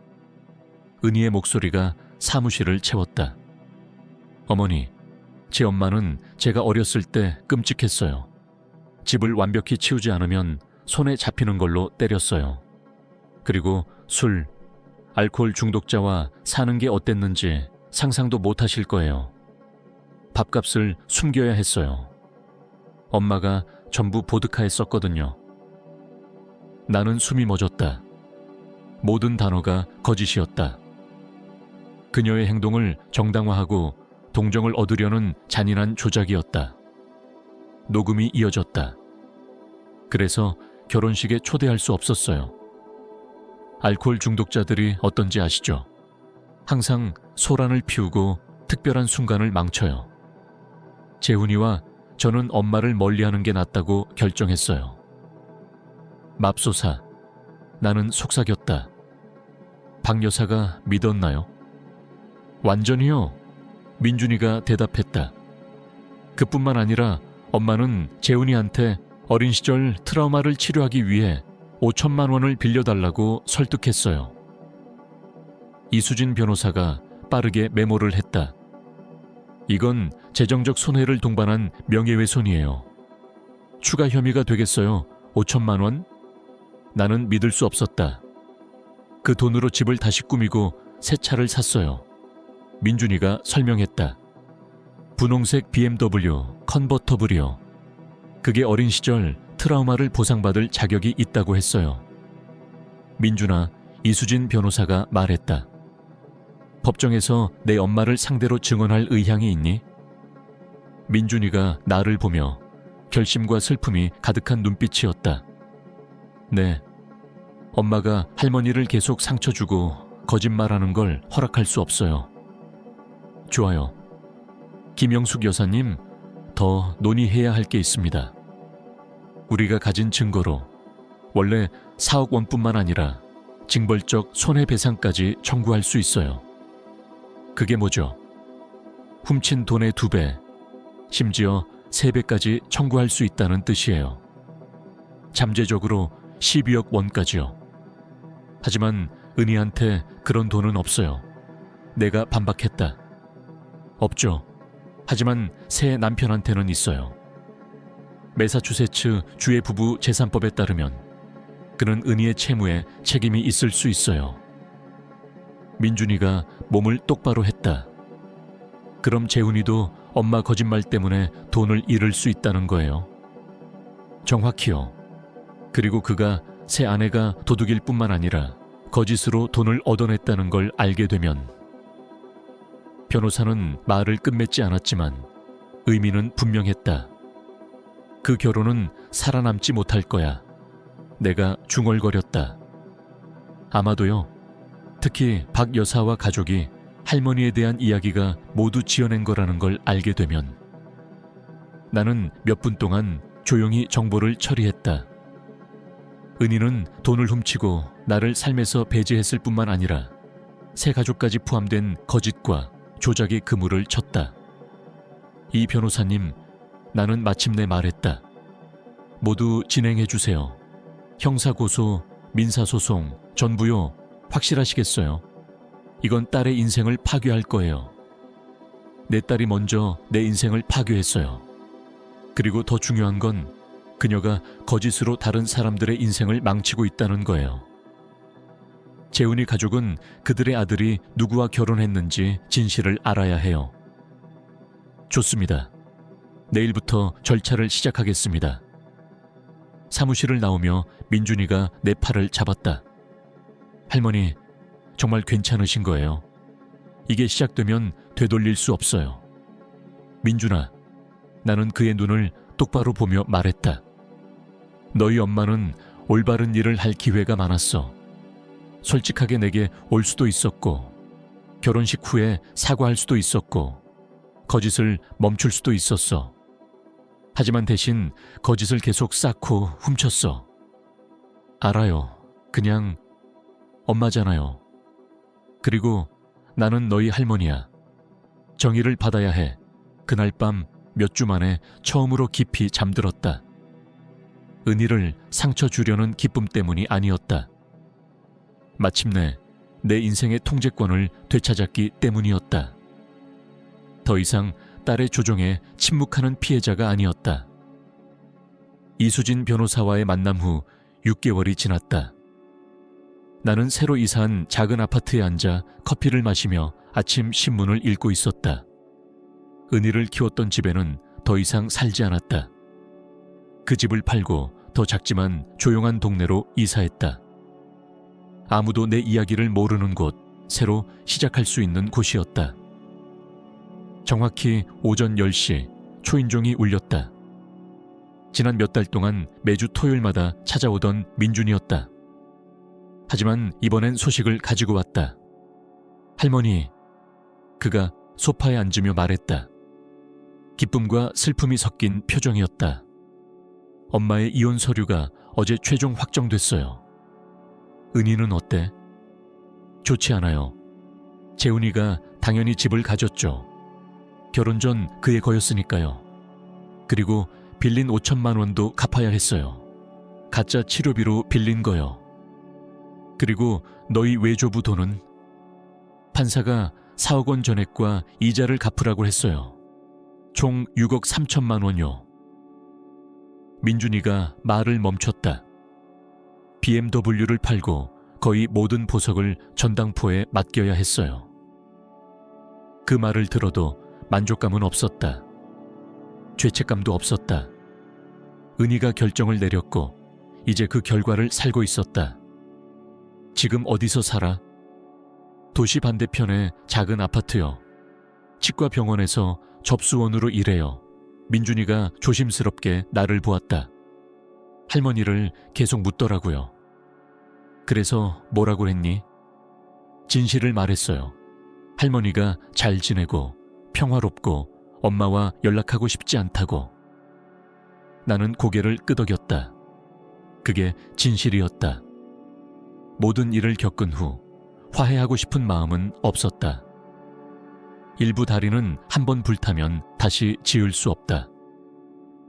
은희의 목소리가 사무실을 채웠다. 어머니, 제 엄마는 제가 어렸을 때 끔찍했어요. 집을 완벽히 치우지 않으면 손에 잡히는 걸로 때렸어요. 그리고 술, 알코올 중독자와 사는 게 어땠는지 상상도 못 하실 거예요. 밥값을 숨겨야 했어요. 엄마가 전부 보드카에 썼거든요. 나는 숨이 멎었다. 모든 단어가 거짓이었다. 그녀의 행동을 정당화하고 동정을 얻으려는 잔인한 조작이었다. 녹음이 이어졌다. 그래서 결혼식에 초대할 수 없었어요. 알코올 중독자들이 어떤지 아시죠? 항상 소란을 피우고 특별한 순간을 망쳐요. 재훈이와 저는 엄마를 멀리하는 게 낫다고 결정했어요. 맙소사, 나는 속삭였다. 박 여사가 믿었나요? 완전히요. 민준이가 대답했다. 그뿐만 아니라 엄마는 재훈이한테 어린 시절 트라우마를 치료하기 위해 5천만 원을 빌려달라고 설득했어요. 이수진 변호사가 빠르게 메모를 했다. 이건 재정적 손해를 동반한 명예훼손이에요. 추가 혐의가 되겠어요. 5천만 원? 나는 믿을 수 없었다. 그 돈으로 집을 다시 꾸미고 새 차를 샀어요. 민준이가 설명했다. 분홍색 BMW 컨버터블이요. 그게 어린 시절 트라우마를 보상받을 자격이 있다고 했어요. 민준아, 이수진 변호사가 말했다. 법정에서 내 엄마를 상대로 증언할 의향이 있니? 민준이가 나를 보며 결심과 슬픔이 가득한 눈빛이었다. 네. 엄마가 할머니를 계속 상처 주고 거짓말하는 걸 허락할 수 없어요. 좋아요. 김영숙 여사님, 더 논의해야 할 게 있습니다. 우리가 가진 증거로 원래 4억 원뿐만 아니라 징벌적 손해배상까지 청구할 수 있어요. 그게 뭐죠? 훔친 돈의 2배, 심지어 3배까지 청구할 수 있다는 뜻이에요. 잠재적으로 12억 원까지요. 하지만 은희한테 그런 돈은 없어요. 내가 반박했다. 없죠. 하지만 새 남편한테는 있어요. 매사추세츠 주의 부부 재산법에 따르면 그는 은희의 채무에 책임이 있을 수 있어요. 민준이가 몸을 똑바로 했다. 그럼 재훈이도 엄마 거짓말 때문에 돈을 잃을 수 있다는 거예요. 정확히요. 그리고 그가 새 아내가 도둑일 뿐만 아니라 거짓으로 돈을 얻어냈다는 걸 알게 되면. 변호사는 말을 끝맺지 않았지만 의미는 분명했다. 그 결혼은 살아남지 못할 거야. 내가 중얼거렸다. 아마도요. 특히 박 여사와 가족이 할머니에 대한 이야기가 모두 지어낸 거라는 걸 알게 되면. 나는 몇 분 동안 조용히 정보를 처리했다. 은희는 돈을 훔치고 나를 삶에서 배제했을 뿐만 아니라 새 가족까지 포함된 거짓과 조작의 그물을 쳤다. 이 변호사님, 나는 마침내 말했다. 모두 진행해 주세요. 형사고소, 민사소송, 전부요. 확실하시겠어요? 이건 딸의 인생을 파괴할 거예요. 내 딸이 먼저 내 인생을 파괴했어요. 그리고 더 중요한 건 그녀가 거짓으로 다른 사람들의 인생을 망치고 있다는 거예요. 재훈이 가족은 그들의 아들이 누구와 결혼했는지 진실을 알아야 해요. 좋습니다. 내일부터 절차를 시작하겠습니다. 사무실을 나오며 민준이가 내 팔을 잡았다. 할머니, 정말 괜찮으신 거예요? 이게 시작되면 되돌릴 수 없어요. 민준아, 나는 그의 눈을 똑바로 보며 말했다. 너희 엄마는 올바른 일을 할 기회가 많았어. 솔직하게 내게 올 수도 있었고, 결혼식 후에 사과할 수도 있었고, 거짓을 멈출 수도 있었어. 하지만 대신 거짓을 계속 쌓고 훔쳤어. 알아요. 그냥 엄마잖아요. 그리고 나는 너희 할머니야. 정의를 받아야 해. 그날 밤 몇 주 만에 처음으로 깊이 잠들었다. 은희를 상처 주려는 기쁨 때문이 아니었다. 마침내 내 인생의 통제권을 되찾았기 때문이었다. 더 이상 딸의 조종에 침묵하는 피해자가 아니었다. 이수진 변호사와의 만남 후 6개월이 지났다. 나는 새로 이사한 작은 아파트에 앉아 커피를 마시며 아침 신문을 읽고 있었다. 은희를 키웠던 집에는 더 이상 살지 않았다. 그 집을 팔고 더 작지만 조용한 동네로 이사했다. 아무도 내 이야기를 모르는 곳, 새로 시작할 수 있는 곳이었다. 정확히 오전 10시 초인종이 울렸다. 지난 몇 달 동안 매주 토요일마다 찾아오던 민준이었다. 하지만 이번엔 소식을 가지고 왔다. 할머니, 그가 소파에 앉으며 말했다. 기쁨과 슬픔이 섞인 표정이었다. 엄마의 이혼 서류가 어제 최종 확정됐어요. 은희는 어때? 좋지 않아요. 재훈이가 당연히 집을 가졌죠. 결혼 전 그의 거였으니까요. 그리고 빌린 5천만 원도 갚아야 했어요. 가짜 치료비로 빌린 거요. 그리고 너희 외조부 돈은? 판사가 4억 원 전액과 이자를 갚으라고 했어요. 총 6억 3천만 원요. 민준이가 말을 멈췄다. BMW를 팔고 거의 모든 보석을 전당포에 맡겨야 했어요. 그 말을 들어도 만족감은 없었다. 죄책감도 없었다. 은희가 결정을 내렸고 이제 그 결과를 살고 있었다. 지금 어디서 살아? 도시 반대편의 작은 아파트요. 치과 병원에서 접수원으로 일해요. 민준이가 조심스럽게 나를 보았다. 할머니를 계속 묻더라고요. 그래서 뭐라고 했니? 진실을 말했어요. 할머니가 잘 지내고 평화롭고 엄마와 연락하고 싶지 않다고. 나는 고개를 끄덕였다. 그게 진실이었다. 모든 일을 겪은 후 화해하고 싶은 마음은 없었다. 일부 다리는 한 번 불타면 다시 지을 수 없다.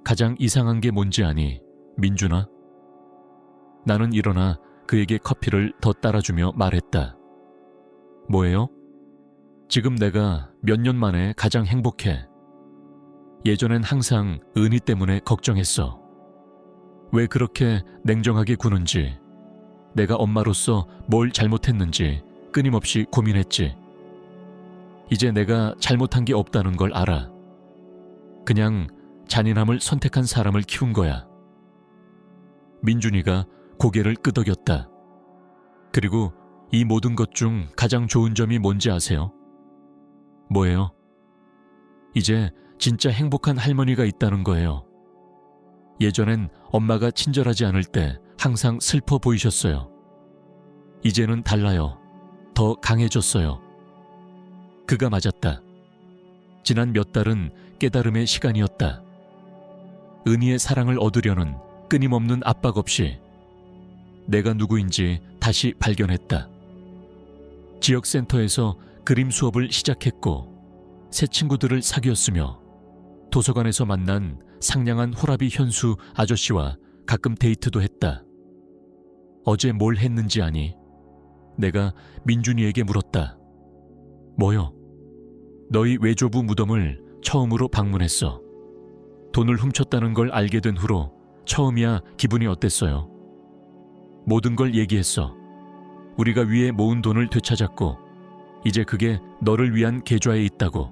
가장 이상한 게 뭔지 아니, 민준아? 나는 일어나 그에게 커피를 더 따라주며 말했다. 뭐예요? 지금 내가 몇 년 만에 가장 행복해. 예전엔 항상 은희 때문에 걱정했어. 왜 그렇게 냉정하게 구는지, 내가 엄마로서 뭘 잘못했는지 끊임없이 고민했지. 이제 내가 잘못한 게 없다는 걸 알아. 그냥 잔인함을 선택한 사람을 키운 거야. 민준이가 고개를 끄덕였다. 그리고 이 모든 것 중 가장 좋은 점이 뭔지 아세요? 뭐예요? 이제 진짜 행복한 할머니가 있다는 거예요. 예전엔 엄마가 친절하지 않을 때 항상 슬퍼 보이셨어요. 이제는 달라요. 더 강해졌어요. 그가 맞았다. 지난 몇 달은 깨달음의 시간이었다. 은희의 사랑을 얻으려는 끊임없는 압박 없이 내가 누구인지 다시 발견했다. 지역센터에서 그림 수업을 시작했고 새 친구들을 사귀었으며 도서관에서 만난 상냥한 호라비 현수 아저씨와 가끔 데이트도 했다. 어제 뭘 했는지 아니? 내가 민준이에게 물었다. 뭐요? 너희 외조부 무덤을 처음으로 방문했어. 돈을 훔쳤다는 걸 알게 된 후로 처음이야 기분이 어땠어요? 모든 걸 얘기했어. 우리가 위에 모은 돈을 되찾았고 이제 그게 너를 위한 계좌에 있다고.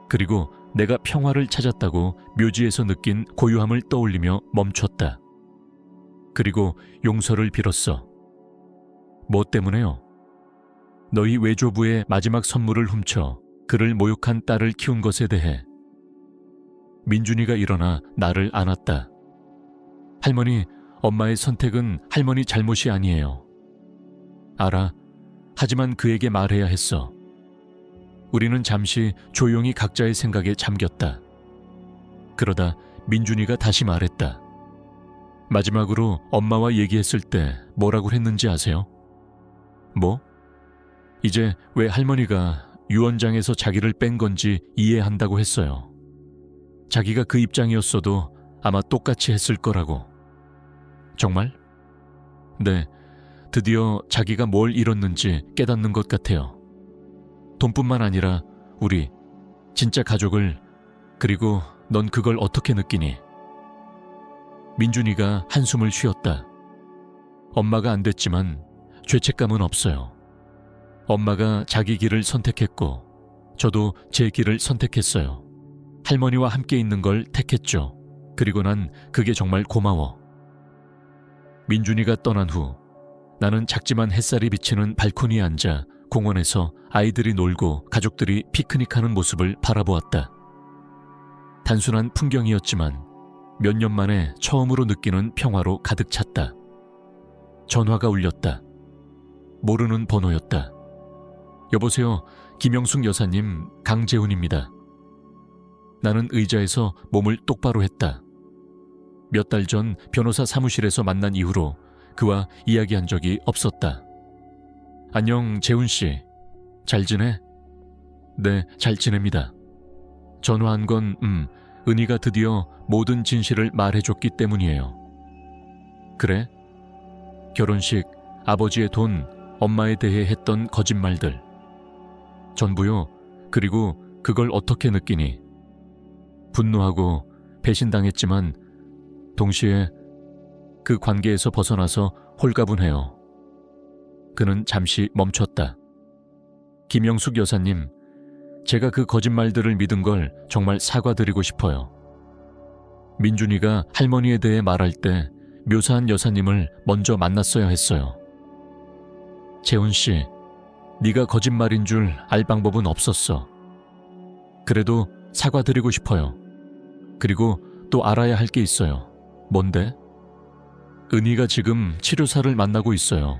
그리고 내가 평화를 찾았다고 묘지에서 느낀 고요함을 떠올리며 멈췄다. 그리고 용서를 빌었어. 뭐 때문에요? 너희 외조부의 마지막 선물을 훔쳐 그를 모욕한 딸을 키운 것에 대해. 민준이가 일어나 나를 안았다. 할머니, 엄마의 선택은 할머니 잘못이 아니에요. 알아. 하지만 그에게 말해야 했어. 우리는 잠시 조용히 각자의 생각에 잠겼다. 그러다 민준이가 다시 말했다. 마지막으로 엄마와 얘기했을 때 뭐라고 했는지 아세요? 뭐? 이제 왜 할머니가 유언장에서 자기를 뺀 건지 이해한다고 했어요. 자기가 그 입장이었어도 아마 똑같이 했을 거라고. 정말? 네, 드디어 자기가 뭘 잃었는지 깨닫는 것 같아요. 돈뿐만 아니라 우리, 진짜 가족을, 그리고 넌 그걸 어떻게 느끼니? 민준이가 한숨을 쉬었다. 엄마가 안 됐지만 죄책감은 없어요. 엄마가 자기 길을 선택했고 저도 제 길을 선택했어요. 할머니와 함께 있는 걸 택했죠. 그리고 난 그게 정말 고마워. 민준이가 떠난 후 나는 작지만 햇살이 비치는 발코니에 앉아 공원에서 아이들이 놀고 가족들이 피크닉하는 모습을 바라보았다. 단순한 풍경이었지만 몇 년 만에 처음으로 느끼는 평화로 가득 찼다. 전화가 울렸다. 모르는 번호였다. 여보세요, 김영숙 여사님, 강재훈입니다. 나는 의자에서 몸을 똑바로 했다. 몇 달 전 변호사 사무실에서 만난 이후로 그와 이야기한 적이 없었다. 안녕, 재훈씨. 잘 지내? 네, 잘 지냅니다. 전화한 건 은희가 드디어 모든 진실을 말해줬기 때문이에요. 그래? 결혼식, 아버지의 돈, 엄마에 대해 했던 거짓말들. 전부요. 그리고 그걸 어떻게 느끼니? 분노하고 배신당했지만 동시에 그 관계에서 벗어나서 홀가분해요. 그는 잠시 멈췄다. 김영숙 여사님, 제가 그 거짓말들을 믿은 걸 정말 사과드리고 싶어요. 민준이가 할머니에 대해 말할 때 묘사한 여사님을 먼저 만났어야 했어요. 재훈씨, 네가 거짓말인 줄 알 방법은 없었어. 그래도 사과드리고 싶어요. 그리고 또 알아야 할 게 있어요. 뭔데? 은희가 지금 치료사를 만나고 있어요.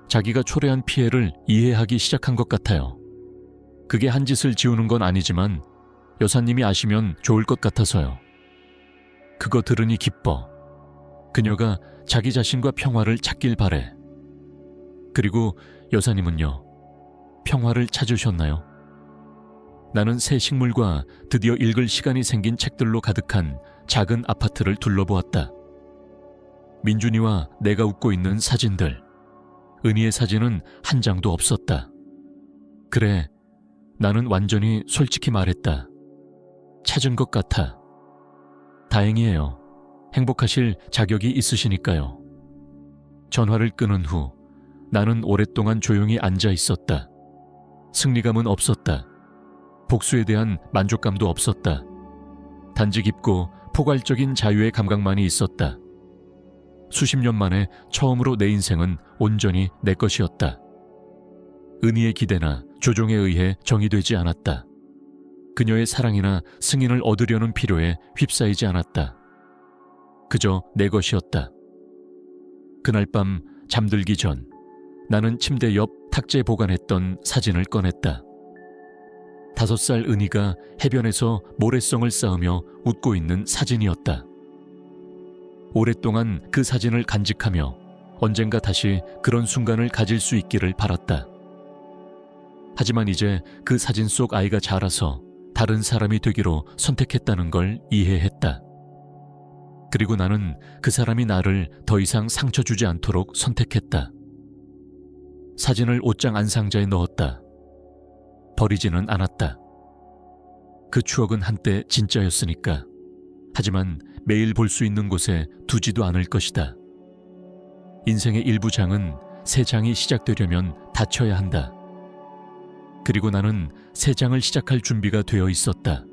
자기가 초래한 피해를 이해하기 시작한 것 같아요. 그게 한 짓을 지우는 건 아니지만 여사님이 아시면 좋을 것 같아서요. 그거 들으니 기뻐. 그녀가 자기 자신과 평화를 찾길 바래. 그리고 여사님은요, 평화를 찾으셨나요? 나는 새 식물과 드디어 읽을 시간이 생긴 책들로 가득한 작은 아파트를 둘러보았다. 민준이와 내가 웃고 있는 사진들. 은희의 사진은 한 장도 없었다. 그래, 나는 완전히 솔직히 말했다. 찾은 것 같아. 다행이에요. 행복하실 자격이 있으시니까요. 전화를 끊은 후 나는 오랫동안 조용히 앉아 있었다. 승리감은 없었다. 복수에 대한 만족감도 없었다. 단지 깊고 포괄적인 자유의 감각만이 있었다. 수십 년 만에 처음으로 내 인생은 온전히 내 것이었다. 은희의 기대나 조종에 의해 정의되지 않았다. 그녀의 사랑이나 승인을 얻으려는 필요에 휩싸이지 않았다. 그저 내 것이었다. 그날 밤 잠들기 전 나는 침대 옆 탁자에 보관했던 사진을 꺼냈다. 5살 은희가 해변에서 모래성을 쌓으며 웃고 있는 사진이었다. 오랫동안 그 사진을 간직하며 언젠가 다시 그런 순간을 가질 수 있기를 바랐다. 하지만 이제 그 사진 속 아이가 자라서 다른 사람이 되기로 선택했다는 걸 이해했다. 그리고 나는 그 사람이 나를 더 이상 상처 주지 않도록 선택했다. 사진을 옷장 안상자에 넣었다. 버리지는 않았다. 그 추억은 한때 진짜였으니까. 하지만 매일 볼 수 있는 곳에 두지도 않을 것이다. 인생의 일부 장은 새 장이 시작되려면 닫혀야 한다. 그리고 나는 새 장을 시작할 준비가 되어 있었다.